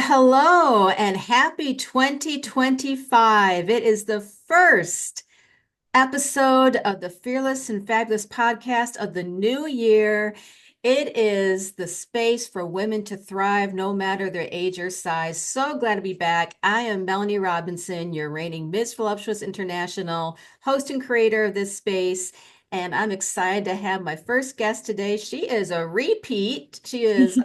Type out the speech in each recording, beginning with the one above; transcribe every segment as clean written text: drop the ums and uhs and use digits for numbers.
Hello and happy 2025. It is the first episode of the Fearless and Fabulous podcast of the new year. It is the space for women to thrive no matter their age or size. So glad to be back. I am Melanie Robinson, your reigning Miss Voluptuous International host and creator of this space. And I'm excited to have my first guest today. She is a repeat. She is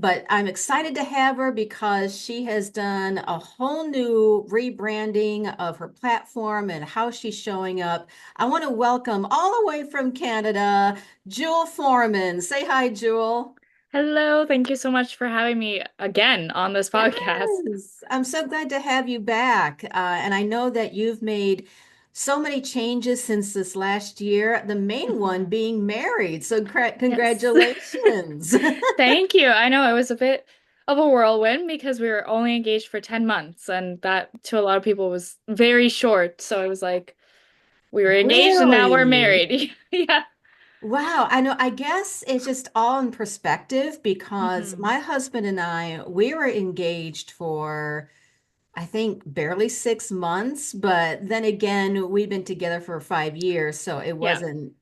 but I'm excited to have her because she has done a whole new rebranding of her platform and how she's showing up. I want to welcome all the way from Canada, Jewel Foreman. Say hi, Jewel. Hello, thank you so much for having me again on this podcast. Yes, I'm so glad to have you back. And I know that you've made so many changes since this last year, the main one Mhm. being married. So, Yes. congratulations. Thank you. I know it was a bit of a whirlwind because we were only engaged for 10 months, and that to a lot of people was very short. So it was like we were engaged and now we're Really? married. Yeah. Wow, I know. I guess it's just all in perspective because hmm my husband and I, we were engaged for, I think, barely 6 months. But then again, we've been together for 5 years, so it Yeah. wasn't,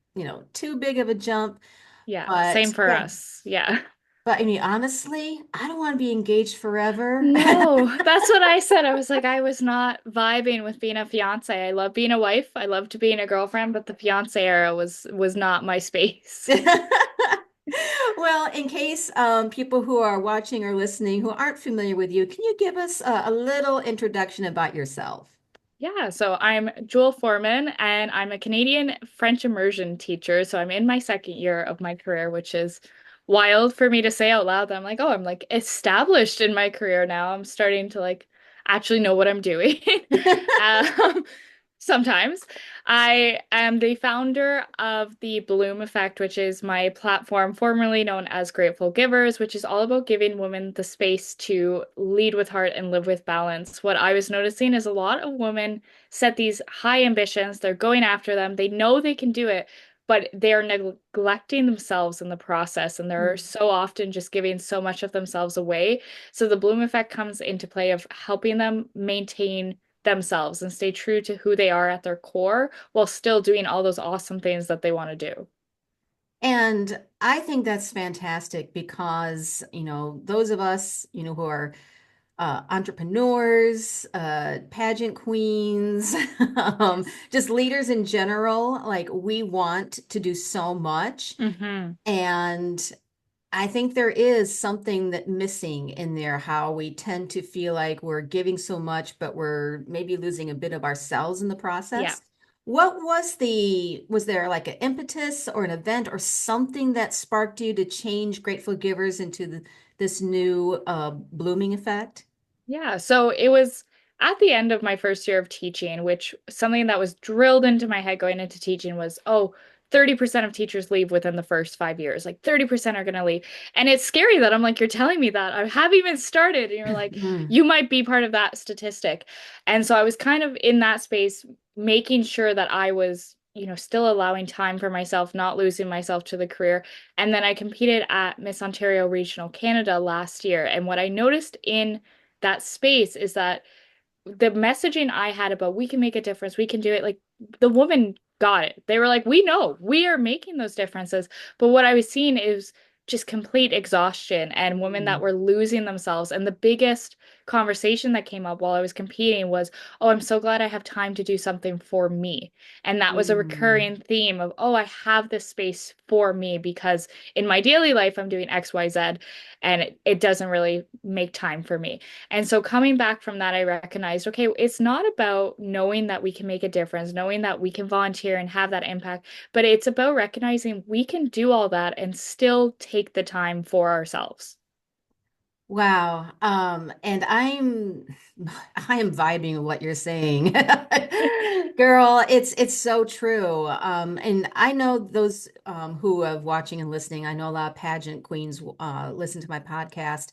too big of a jump. Yeah. Same But for yeah, us. Yeah. but I mean, honestly, I don't want to be engaged forever. No, that's what I said. I was like, I was not vibing with being a fiance. I love being a wife. I loved being a girlfriend, but the fiance era was not my space. Well, in case people who are watching or listening who aren't familiar with you, can you give us a little introduction about yourself? Yeah, so I'm Jewel Foreman and I'm a Canadian French immersion teacher. So I'm in my second year of my career, which is wild for me to say out loud. That I'm like, oh, I'm like established in my career now. I'm starting to like actually know what I'm doing. Um, Sometimes. I am the founder of the Bloom Effect, which is my platform formerly known as Grateful Givers, which is all about giving women the space to lead with heart and live with balance. What I was noticing is a lot of women set these high ambitions, they're going after them, they know they can do it, but they're neglecting themselves in the process, and they're so often just giving so much of themselves away. So the Bloom Effect comes into play of helping them maintain themselves and stay true to who they are at their core while still doing all those awesome things that they want to do. And I think that's fantastic because, those of us, who are entrepreneurs, pageant queens, Yes. just leaders in general, like we want to do so much. hmm And I think there is something that missing in there, how we tend to feel like we're giving so much, but we're maybe losing a bit of ourselves in the Yeah. process. Was there like an impetus or an event or something that sparked you to change Grateful Givers into this new blooming effect? Yeah. So it was at the end of my first year of teaching, which something that was drilled into my head going into teaching was, oh, 30% of teachers leave within the first 5 years. Like 30% are going to leave. And it's scary that I'm like, you're telling me that. I haven't even started. And you're like, Mm. you might be part of that statistic. And so I was kind of in that space, making sure that I was, still allowing time for myself, not losing myself to the career. And then I competed at Miss Ontario Regional Canada last year. And what I noticed in that space is that the messaging I had about we can make a difference, we can do it, like the woman got it. They were like, we know we are making those differences. But what I was seeing is just complete exhaustion and women that Mm. were losing themselves. And the biggest conversation that came up while I was competing was, oh, I'm so glad I have time to do something for me. And that was a Mm. recurring theme of, oh, I have this space for me because in my daily life, I'm doing X, Y, Z, and it doesn't really make time for me. And so coming back from that, I recognized, okay, it's not about knowing that we can make a difference, knowing that we can volunteer and have that impact, but it's about recognizing we can do all that and still take the time for ourselves. Wow. And I am vibing with what you're saying. Girl, it's so true. And I know those who are watching and listening, I know a lot of pageant queens listen to my podcast,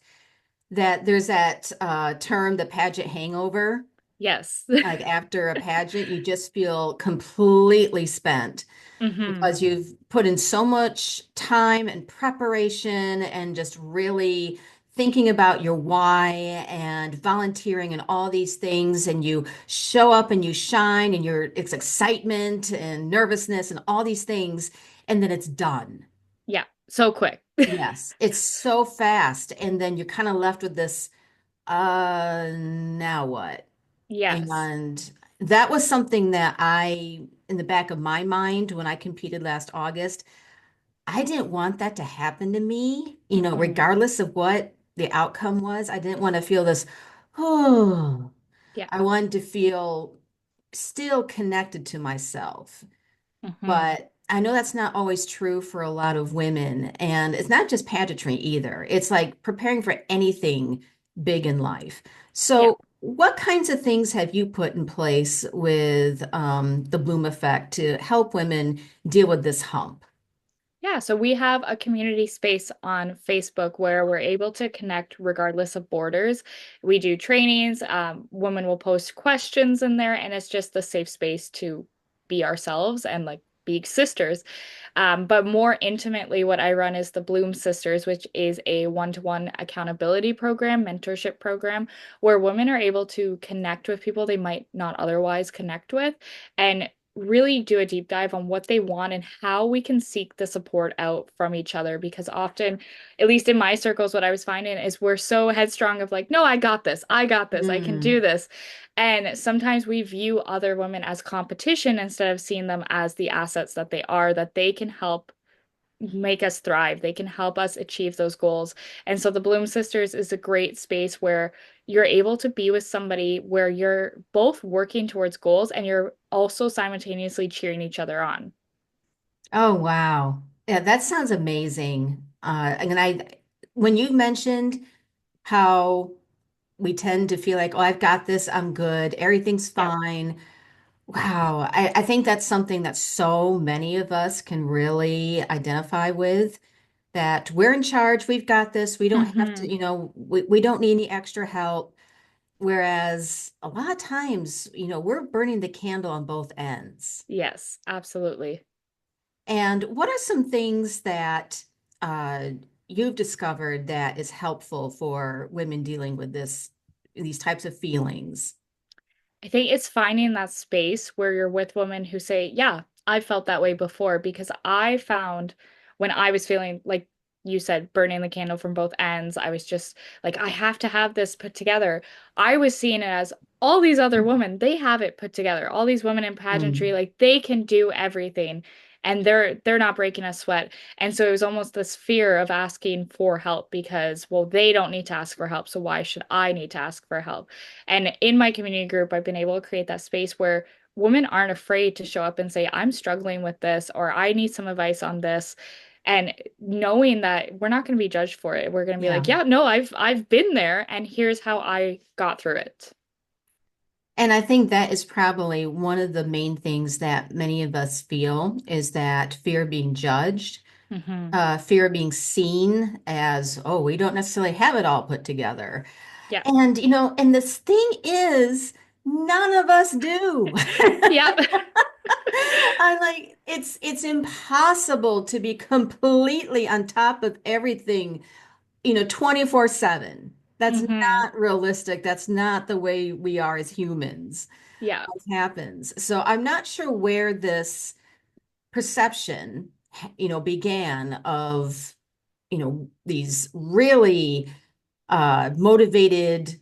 that there's that term, the pageant hangover. Yes. Like after a pageant, you just feel completely spent hmm because you've put in so much time and preparation and just really thinking about your why and volunteering and all these things, and you show up and you shine, and it's excitement and nervousness and all these things, and then it's done. Yeah, so quick. Yes, it's so fast. And then you're kind of left with this, now what? Yes. And that was something that in the back of my mind, when I competed last August, I didn't want that to happen to me, Hmm. regardless of what the outcome was. I didn't want to feel this, oh, Yeah. I wanted to feel still connected to myself. Hmm. But I know that's not always true for a lot of women. And it's not just pageantry either. It's like preparing for anything big in life. Yeah. So, what kinds of things have you put in place with the Bloom effect to help women deal with this hump? Yeah, so we have a community space on Facebook where we're able to connect regardless of borders. We do trainings, women will post questions in there, and it's just a safe space to be ourselves and like be sisters. But more intimately, what I run is the Bloom Sisters, which is a one-to-one accountability program, mentorship program, where women are able to connect with people they might not otherwise connect with and really do a deep dive on what they want and how we can seek the support out from each other. Because often, at least in my circles, what I was finding is we're so headstrong of like, no, I got this, I can do Mm. this. And sometimes we view other women as competition instead of seeing them as the assets that they are, that they can help make us thrive. They can help us achieve those goals. And so the Bloom Sisters is a great space where you're able to be with somebody where you're both working towards goals and you're also simultaneously cheering each other on. Oh, wow. Yeah, that sounds amazing. When you mentioned how we tend to feel like, oh, I've got this, I'm good, everything's Yep. fine. Wow. I think that's something that so many of us can really identify with, that we're in charge, we've got this, we don't have to, Hmm. we don't need any extra help. Whereas a lot of times, we're burning the candle on both ends. Yes, absolutely. And what are some things that uh, you've discovered that is helpful for women dealing with these types of feelings? I think it's finding that space where you're with women who say, yeah, I felt that way before because I found when I was feeling like you said, burning the candle from both ends, I was just like, I have to have this put together. I was seeing it as all these other women, they have it put together. All these women in pageantry, Mm. like they can do everything and they're not breaking a sweat. And so it was almost this fear of asking for help because, well, they don't need to ask for help. So why should I need to ask for help? And in my community group, I've been able to create that space where women aren't afraid to show up and say, I'm struggling with this, or I need some advice on this. And knowing that we're not going to be judged for it. We're going to be like, Yeah. yeah, no, I've been there and here's how I got through it. And I think that is probably one of the main things that many of us feel, is that fear of being judged, Hmm. fear of being seen as, oh, we don't necessarily have it all put together. Yeah. And this thing is, none of us do. Yeah. I like it's impossible to be completely on top of everything, 24/7. That's Hmm. not realistic. That's not the way we are as humans. Yeah. What happens? So I'm not sure where this perception, began of, these really motivated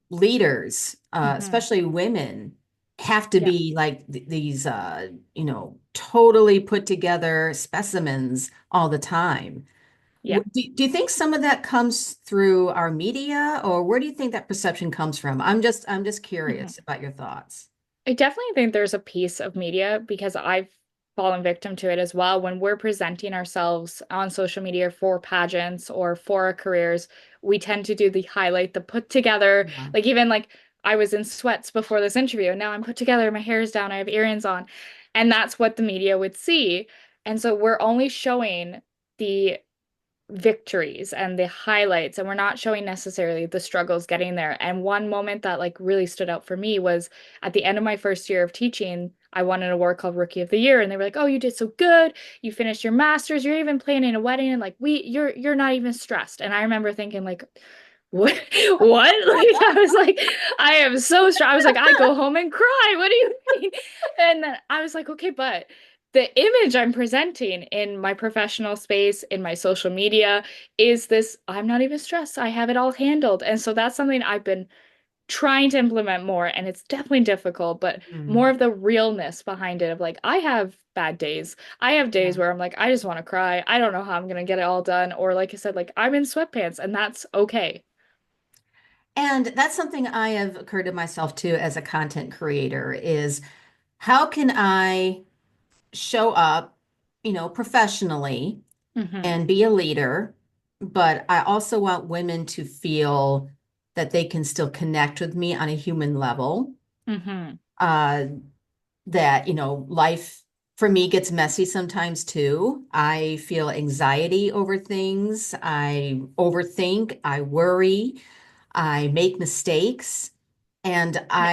leaders, Hmm. especially women, have to Yeah. be like these, totally put together specimens all the time. Yeah. Do you think some of that comes through our media, or where do you think that perception comes from? I'm just curious Hmm. about your thoughts. I definitely think there's a piece of media because I've fallen victim to it as well. When we're presenting ourselves on social media for pageants or for our careers, we tend to do the highlight, the put together, Yeah. like even like I was in sweats before this interview, and now I'm put together, my hair is down, I have earrings on. And that's what the media would see. And so we're only showing the victories and the highlights and we're not showing necessarily the struggles getting there. And one moment that like really stood out for me was at the end of my first year of teaching, I won an award called Rookie of the Year, and they were like, "Oh, you did so good. You finished your master's. You're even planning a wedding, and like you're not even stressed." And I remember thinking like, "What? What?" Like I was like, "I am so stressed." I was like, "I go home and cry. What do you mean?" And then I was like, "Okay, but." The image I'm presenting in my professional space, in my social media, is this I'm not even stressed. I have it all handled. And so that's something I've been trying to implement more, and it's definitely difficult, but more Mm, of the realness behind it of like I have bad days. I have days yeah. where I'm like I just want to cry. I don't know how I'm gonna get it all done. Or like I said, like I'm in sweatpants and that's okay. And that's something I have occurred to myself too as a content creator is how can I show up, professionally Hmm. and be a leader, but I also want women to feel that they can still connect with me on a human level. Hmm. Uh, that, life for me gets messy sometimes too. I feel anxiety over things. I overthink, I worry. I make mistakes, and Yeah.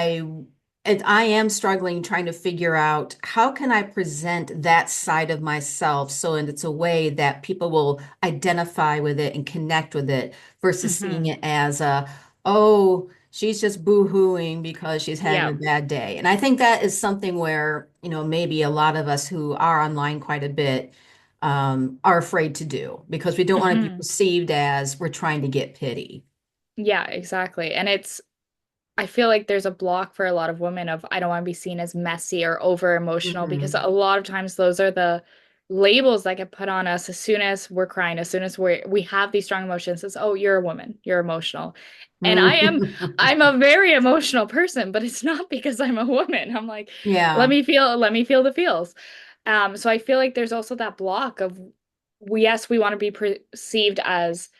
I am struggling trying to figure out how can I present that side of myself so and it's a way that people will identify with it and connect with it versus seeing Hmm. it as oh, she's just boo-hooing because she's having Yeah. a bad day. And I think that is something where, maybe a lot of us who are online quite a bit are afraid to do because we don't want to be Hmm. perceived as we're trying to get pity. Yeah, exactly. And it's I feel like there's a block for a lot of women of I don't want to be seen as messy or over emotional because Mhm. a lot of times those are the labels that get put on us as soon as we're crying, as soon as we have these strong emotions. It's, oh, you're a woman, you're emotional. And I'm a very emotional person, but it's not because I'm a woman. I'm like, Yeah. let me feel the feels. So I feel like there's also that block of yes, we want to be perceived as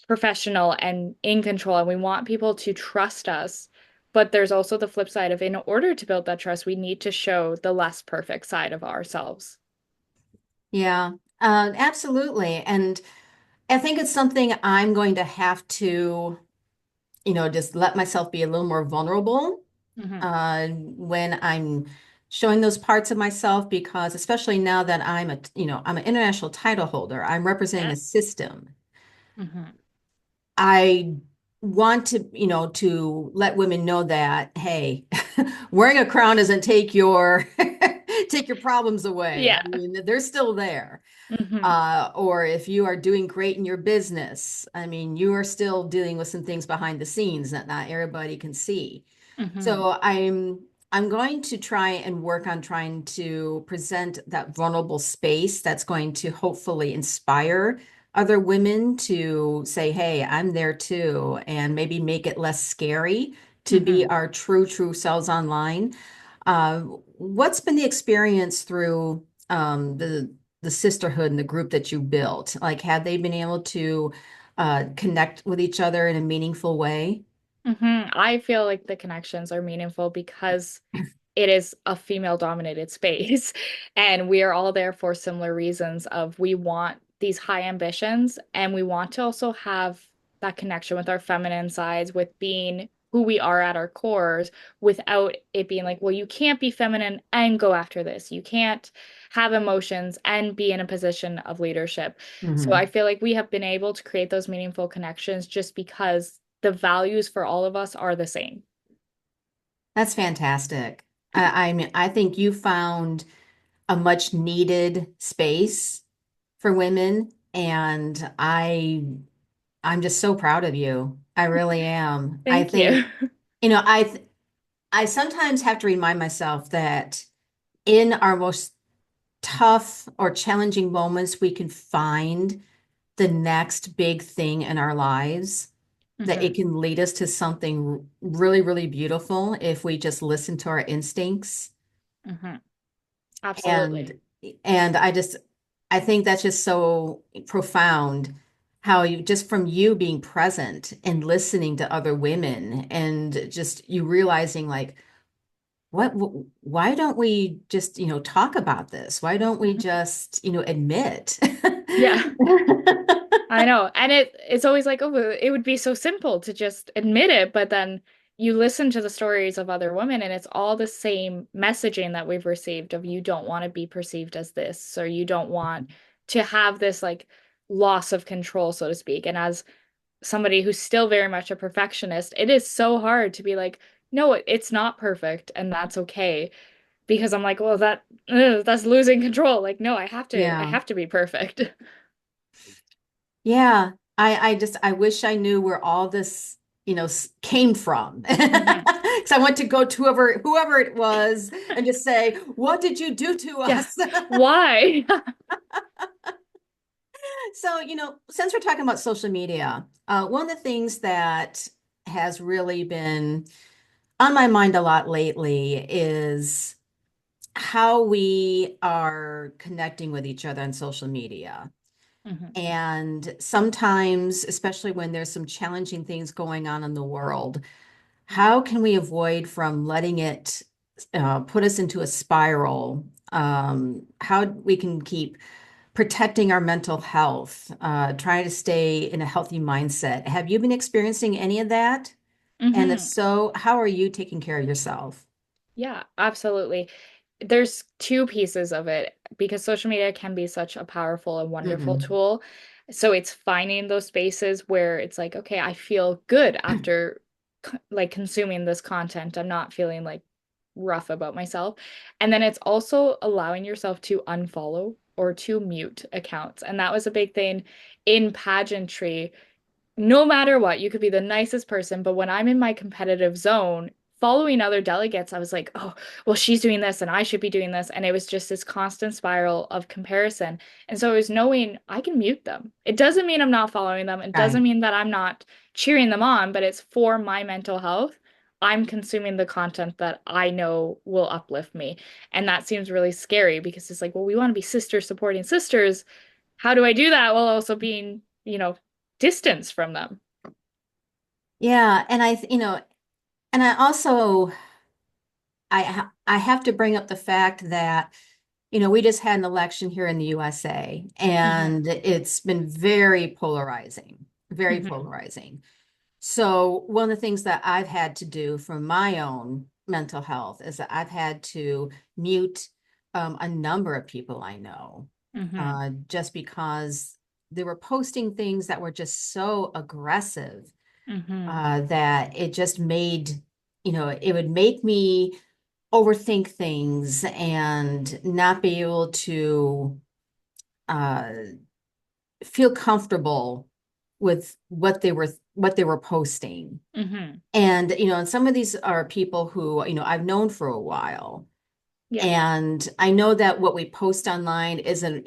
professional and in control, and we want people to trust us. But there's also the flip side of in order to build that trust, we need to show the less perfect side of ourselves. Yeah. Absolutely. And I think it's something I'm going to have to, just let myself be a little more vulnerable Hmm. when I'm showing those parts of myself, because especially now that I'm an international title holder, I'm representing a Yes. system. Hmm. I want to, to let women know that, hey, wearing a crown doesn't take your take your problems away. I Yeah. mean, they're still there. Hmm. Or if you are doing great in your business, I mean, you are still dealing with some things behind the scenes that not everybody can see. Hmm. So I'm going to try and work on trying to present that vulnerable space that's going to hopefully inspire other women to say, hey, I'm there too, and maybe make it less scary to be Hmm. our true selves online. What's been the experience through the sisterhood and the group that you built? Like, have they been able to connect with each other in a meaningful way? I feel like the connections are meaningful because it is a female dominated space and we are all there for similar reasons of we want these high ambitions and we want to also have that connection with our feminine sides with being who we are at our cores without it being like, well, you can't be feminine and go after this. You can't have emotions and be in a position of leadership. So I Mhm. feel like we have been able to create those meaningful connections just because the values for all of us are the same. That's fantastic. I mean, I think you found a much needed space for women, and I'm just so proud of you. I really am. I Thank think, you. I sometimes have to remind myself that in our most tough or challenging moments, we can find the next big thing in our lives, that it Hmm. can lead us to something really beautiful if we just listen to our instincts. Hmm. And Absolutely. I think that's just so profound how you just from you being present and listening to other women and just you realizing like why don't we just, talk about this? Why don't we Mhm. just, admit? Yeah, I know. And it's always like, oh, well, it would be so simple to just admit it, but then you listen to the stories of other women and it's all the same messaging that we've received of you don't want to be perceived as this, or you don't want to have this like loss of control, so to speak. And as somebody who's still very much a perfectionist, it is so hard to be like, no, it's not perfect and that's okay. Because I'm like, well, that's losing control. Like, no, I Yeah. have to be perfect. Yeah. I wish I knew where all this, came from. Hmm. Because I want to go to whoever it was and just say, what did you do to Yeah. us? Why? So, since we're talking about social media, one of the things that has really been on my mind a lot lately is how we are connecting with each other on social media. Hmm. And sometimes, especially when there's some challenging things going on in the world, how can we avoid from letting it put us into a spiral? How we can keep protecting our mental health, trying to stay in a healthy mindset. Have you been experiencing any of that? And if Hmm. so, how are you taking care of yourself? Yeah, absolutely. There's two pieces of it because social media can be such a powerful and wonderful Hmm. tool. So it's finding those spaces where it's like, okay, I feel good after like consuming this content. I'm not feeling like rough about myself. And then it's also allowing yourself to unfollow or to mute accounts. And that was a big thing in pageantry. No matter what, you could be the nicest person, but when I'm in my competitive zone, following other delegates, I was like, oh, well, she's doing this and I should be doing this. And it was just this constant spiral of comparison. And so it was knowing I can mute them. It doesn't mean I'm not following them. It doesn't Right. mean that I'm not cheering them on, but it's for my mental health. I'm consuming the content that I know will uplift me. And that seems really scary because it's like, well, we want to be sisters supporting sisters. How do I do that while also being, distance from them? Yeah, and and I also I have to bring up the fact that we just had an election here in the USA, Hmm. and it's been very polarizing, very Hmm. polarizing. So one of the things that I've had to do for my own mental health is that I've had to mute a number of people I know, Hmm. just because they were posting things that were just so aggressive, Hmm. that it just made, it would make me overthink things and not be able to uh, feel comfortable with what they were posting. Hmm. And some of these are people who, I've known for a while. Yeah. And I know that what we post online isn't,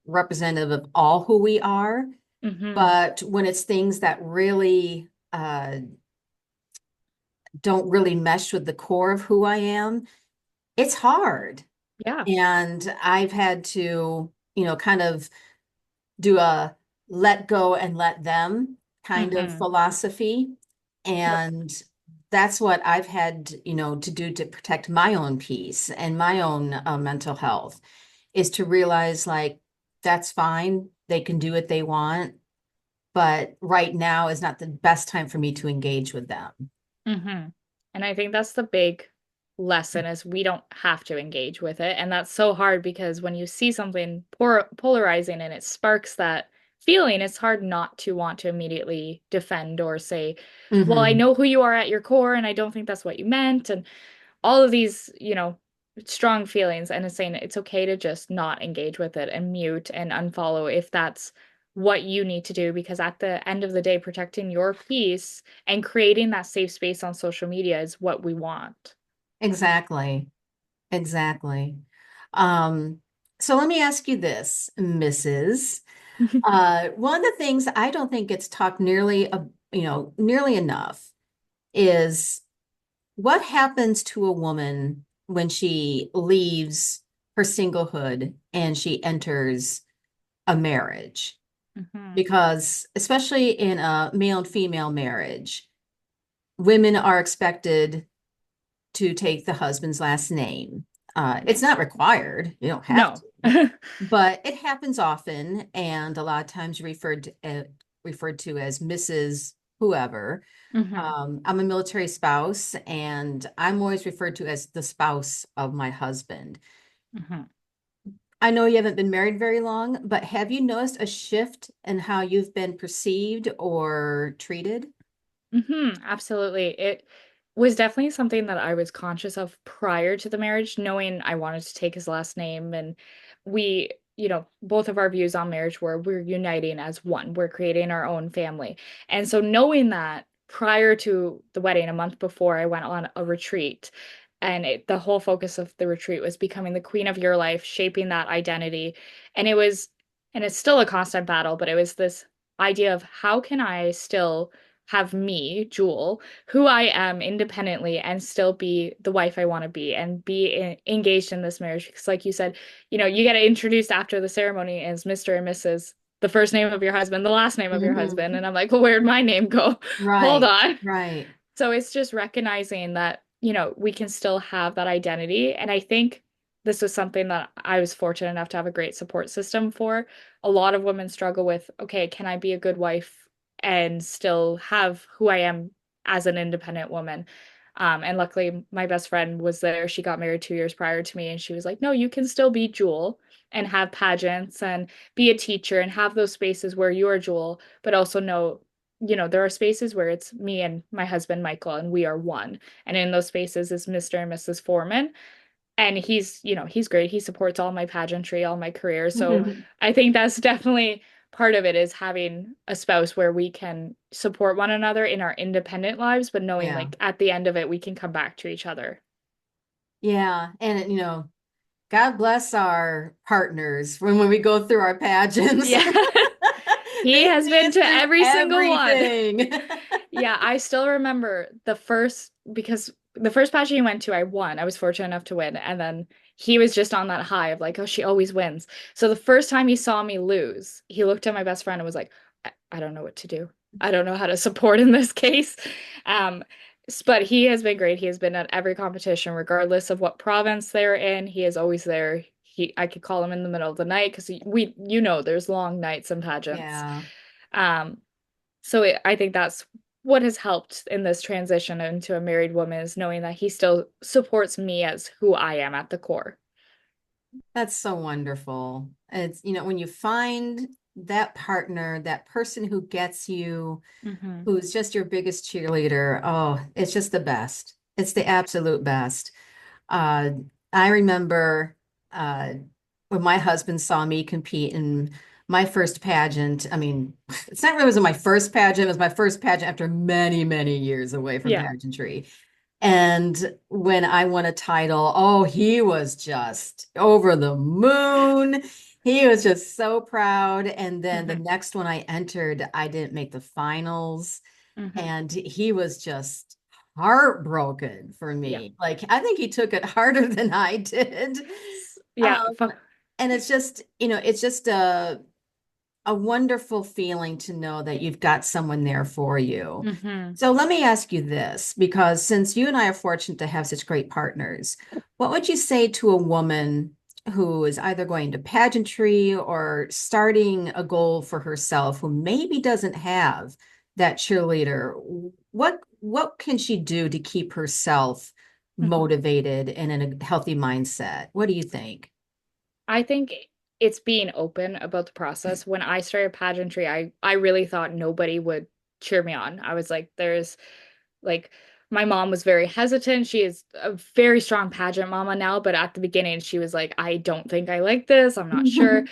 representative of all who we are. Hmm. But when it's things that really don't really mesh with the core of who I am, it's hard. Yeah. And I've had to, kind of do a let go and let them kind of Hmm. philosophy. Yep. And that's what I've had, to do to protect my own peace and my own mental health, is to realize like that's fine. They can do what they want, but right now is not the best time for me to engage with them. Hmm. And I think that's the big lesson is we don't have to engage with it. And that's so hard because when you see something polarizing and it sparks that feeling, it's hard not to want to immediately defend or say, well, I Hmm. know who you are at your core, and I don't think that's what you meant. And all of these, strong feelings, and it's saying it's okay to just not engage with it and mute and unfollow if that's what you need to do, because at the end of the day, protecting your peace and creating that safe space on social media is what we want. Exactly. Exactly. Um, so let me ask you this, Mrs. One of the things I don't think gets talked nearly enough is what happens to a woman when she leaves her singlehood and she enters a marriage. Hmm. Because especially in a male and female marriage, women are expected to take the husband's last name. It's not required. You don't have No. to, but it happens often, and a lot of times referred to as Mrs. whoever. Hmm. I'm a military spouse, and I'm always referred to as the spouse of my husband. Hmm. I know you haven't been married very long, but have you noticed a shift in how you've been perceived or treated? Absolutely. It was definitely something that I was conscious of prior to the marriage, knowing I wanted to take his last name. And we, both of our views on marriage were we're uniting as one, we're creating our own family. And so knowing that prior to the wedding, a month before, I went on a retreat. And the whole focus of the retreat was becoming the queen of your life, shaping that identity. And and it's still a constant battle, but it was this idea of how can I still have me, Jewel, who I am independently and still be the wife I want to be and be engaged in this marriage. Because, like you said, you get introduced after the ceremony as Mr. and Mrs., the first name of your husband, the last name of your husband. Mhm. And I'm like, well, where'd my name go? Hold Right, on. right. So it's just recognizing that, we can still have that identity. And I think this was something that I was fortunate enough to have a great support system for. A lot of women struggle with, okay, can I be a good wife and still have who I am as an independent woman? And luckily, my best friend was there. She got married 2 years prior to me, and she was like, no, you can still be Jewel and have pageants and be a teacher and have those spaces where you are Jewel, but also know there are spaces where it's me and my husband, Michael, and we are one. And in those spaces is Mr. and Mrs. Foreman. And he's great. He supports all my pageantry, all my career. So I think that's definitely part of it is having a spouse where we can support one another in our independent lives, but knowing Yeah. like at the end of it, we can come back to each other. Yeah. And, God bless our partners when we go through our pageants. Yeah. He They has see been us to through every single one. everything. Yeah, I still remember because the first pageant he went to, I won. I was fortunate enough to win. And then he was just on that high of like, oh, she always wins. So the first time he saw me lose, he looked at my best friend and was like, I don't know what to do. I don't know how to support in this case. Um, but he has been great. He has been at every competition, regardless of what province they're in. He is always there. I could call him in the middle of the night because there's long nights and pageants. Yeah. Um, I think that's what has helped in this transition into a married woman is knowing that he still supports me as who I am at the core. That's so wonderful. It's, when you find that partner, that person who gets you, Hmm. who's just your biggest cheerleader, oh, it's just the best. It's the absolute best. Uh, I remember uh, when my husband saw me compete in my first pageant. I mean, it's not really it was my first pageant. It was my first pageant after many, many years away from Yeah. pageantry. And when I won a title, oh, he was just over the moon. He was just so proud. And then the Hmm. next one I entered, I didn't make the finals. Hmm. And he was just heartbroken for Yeah. me. Like, I think he took it harder than I did. Yeah. Um, and it's just, it's just a wonderful feeling to know that you've got someone there for you. Hmm. So let me ask you this, because since you and I are fortunate to have such great partners, what would you say to a woman who is either going to pageantry or starting a goal for herself who maybe doesn't have that cheerleader? What can she do to keep herself Hmm. motivated and in a healthy mindset? What do you think? I think it's being open about the process. When I started pageantry, I really thought nobody would cheer me on. I was like, there's like my mom was very hesitant. She is a very strong pageant mama now, but at the beginning she was like, I don't think I like this. I'm not sure.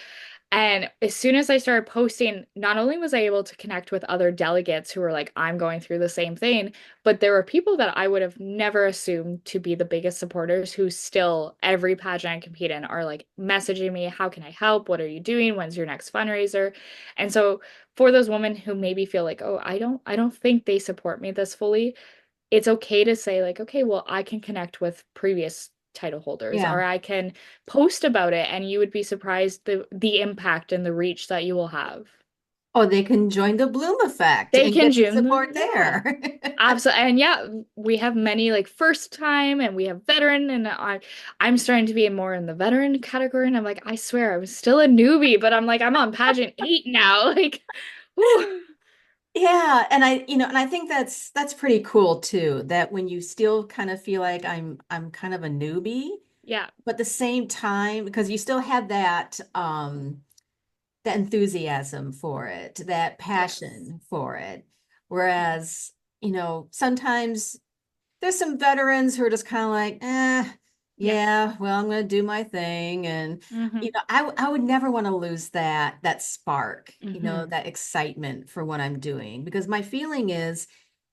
And as soon as I started posting, not only was I able to connect with other delegates who were like, I'm going through the same thing, but there were people that I would have never assumed to be the biggest supporters who still, every pageant I compete in, are like messaging me, how can I help? What are you doing? When's your next fundraiser? And so for those women who maybe feel like, oh, I don't think they support me this fully, it's okay to say like, okay, well, I can connect with previous title holders Yeah. or I can post about it and you would be surprised the impact and the reach that you will have. Oh, they can join the Bloom effect They and can get the June, support yeah. there. Absolutely. And yeah, we have many like first time and we have veteran and I'm starting to be more in the veteran category and I'm like, I swear I was still a newbie, but I'm like I'm on pageant 8 now. Like, whew. Yeah, and I think that's pretty cool too, that when you still kind of feel like I'm kind of a newbie, Yeah. but at the same time, because you still have that enthusiasm for it, that Yes. passion for it. Whereas, sometimes there's some veterans who are just kind of like, Yeah. yeah, well, I'm going to do my thing. And, Hmm. I would never want to lose that spark, Hmm. that excitement for what I'm doing. Because my feeling is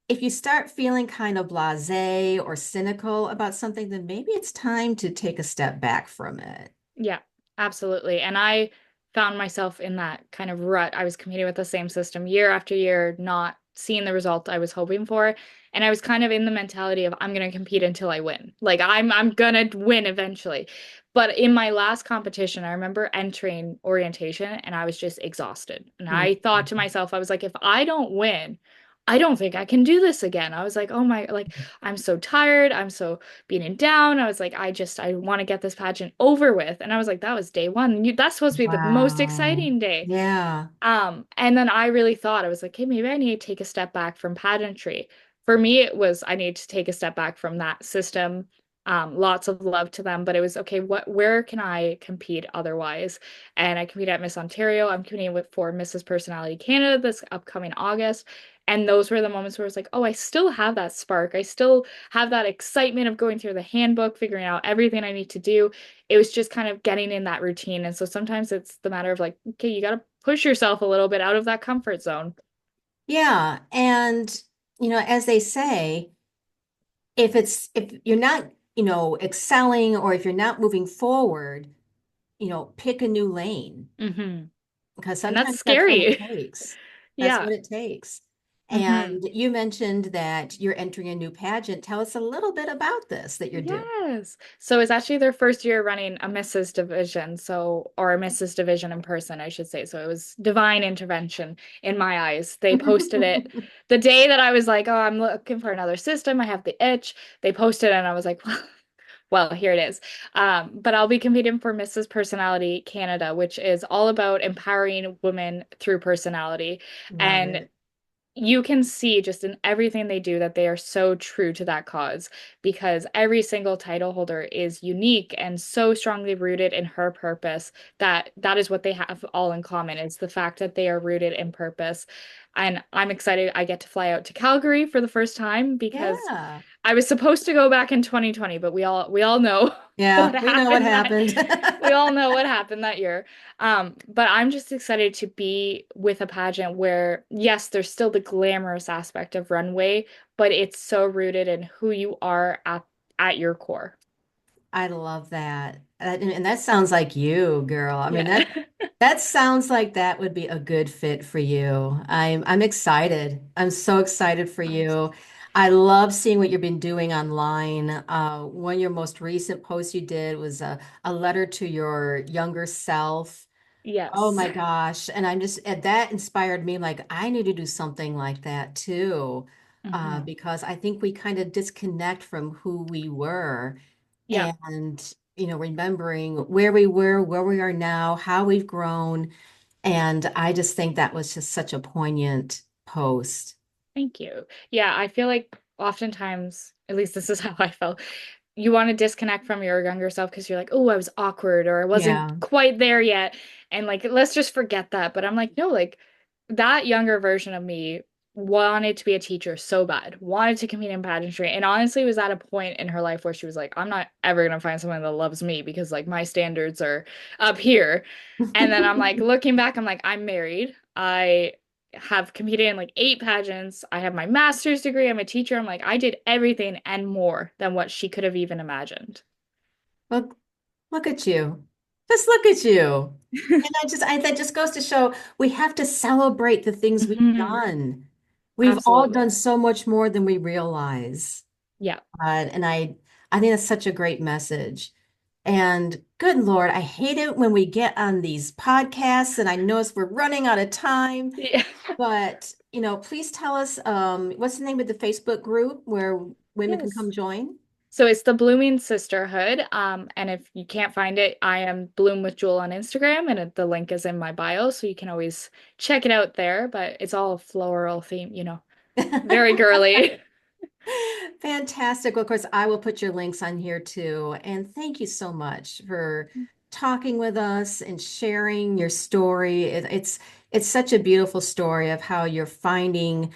if you start feeling kind of blasé or cynical about something, then maybe it's time to take a step back from it. Yeah, absolutely. And I found myself in that kind of rut. I was competing with the same system year after year, not seeing the result I was hoping for. And I was kind of in the mentality of I'm going to compete until I win. Like I'm going to win eventually. But in my last competition, I remember entering orientation and I was just exhausted. And I thought to myself, I was like, if I don't win, I don't think I can do this again. I was like, oh my, like I'm so tired. I'm so beaten down. I was like, I want to get this pageant over with. And I was like, that was day one. That's supposed to be the most Wow. exciting day. Yeah. And then I really thought, I was like, hey, maybe I need to take a step back from pageantry. For me, it was I need to take a step back from that system. Lots of love to them, but it was okay, where can I compete otherwise? And I compete at Miss Ontario. I'm competing with for Mrs. Personality Canada this upcoming August. And those were the moments where I was like, oh, I still have that spark. I still have that excitement of going through the handbook, figuring out everything I need to do. It was just kind of getting in that routine. And so sometimes it's the matter of like, okay, you got to push yourself a little bit out of that comfort zone. Yeah. And, as they say, if you're not, excelling or if you're not moving forward, pick a new lane Hmm. because And that's sometimes that's what it scary. takes. That's Yeah. what it takes. Hmm. And you mentioned that you're entering a new pageant. Tell us a little bit about this that you're doing. Yes. So it's actually their first year running a Mrs. Division, so or a Mrs. Division in person, I should say. So it was divine intervention in my eyes. They posted it the day that I was like, "Oh, I'm looking for another system. I have the itch." They posted it and I was like, well, here it is. But I'll be competing for Mrs. Personality Canada, which is all about empowering women through personality. Love And it. you can see just in everything they do that they are so true to that cause because every single title holder is unique and so strongly rooted in her purpose that that is what they have all in common is the fact that they are rooted in purpose. And I'm excited I get to fly out to Calgary for the first time because Yeah. I was supposed to go back in 2020, but we all know what Yeah, we know what happened that happened. we all know what happened that year. But I'm just excited to be with a pageant where, yes, there's still the glamorous aspect of runway, but it's so rooted in who you are at your core. I love that. And that sounds like you, girl. I mean, Yeah. that sounds like that would be a good fit for you. I'm excited. I'm so excited for I'm so you. I love seeing what you've been doing online. One of your most recent posts you did was a letter to your younger self. Oh yes. my gosh. And I'm just, and that inspired me. Like, I need to do something like that too, Hmm. because I think we kind of disconnect from who we were Yeah. and, remembering where we were, where we are now, how we've grown. And I just think that was just such a poignant post. Thank you. Yeah, I feel like oftentimes, at least this is how I felt, you want to disconnect from your younger self because you're like, oh, I was awkward or I wasn't Yeah. quite there yet. And like, let's just forget that. But I'm like, no, like that younger version of me wanted to be a teacher so bad, wanted to compete in pageantry. And honestly was at a point in her life where she was like, I'm not ever gonna find someone that loves me because like my standards are up here. And then I'm like, looking back, I'm like, I'm married. I have competed in like 8 pageants. I have my master's degree. I'm a teacher. I'm like, I did everything and more than what she could have even imagined. Look, look at you. Just look at you. And that just goes to show we have to celebrate the things we've Hmm. done. We've all Absolutely. done so much more than we realize. Yeah. And I think that's such a great message. And good Lord, I hate it when we get on these podcasts and I notice we're running out of time, Yeah. but please tell us what's the name of the Facebook group where women can Yes. come join? So it's the Blooming Sisterhood. And if you can't find it, I am Bloom with Jewel on Instagram, and the link is in my bio, so you can always check it out there. But it's all floral theme, very girly. Fantastic. Well, of course, I will put your links on here too. And thank you so much for talking with us and sharing your story. It's such a beautiful story of how you're finding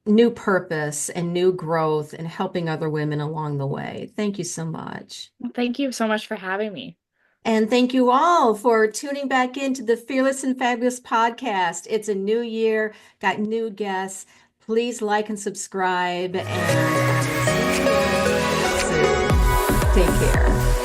new purpose and new growth and helping other women along the way. Thank you so much. Thank you so much for having me. And thank you all for tuning back into the Fearless and Fabulous podcast. It's a new year, got new guests. Please like and subscribe, and I will see you all soon. Take care.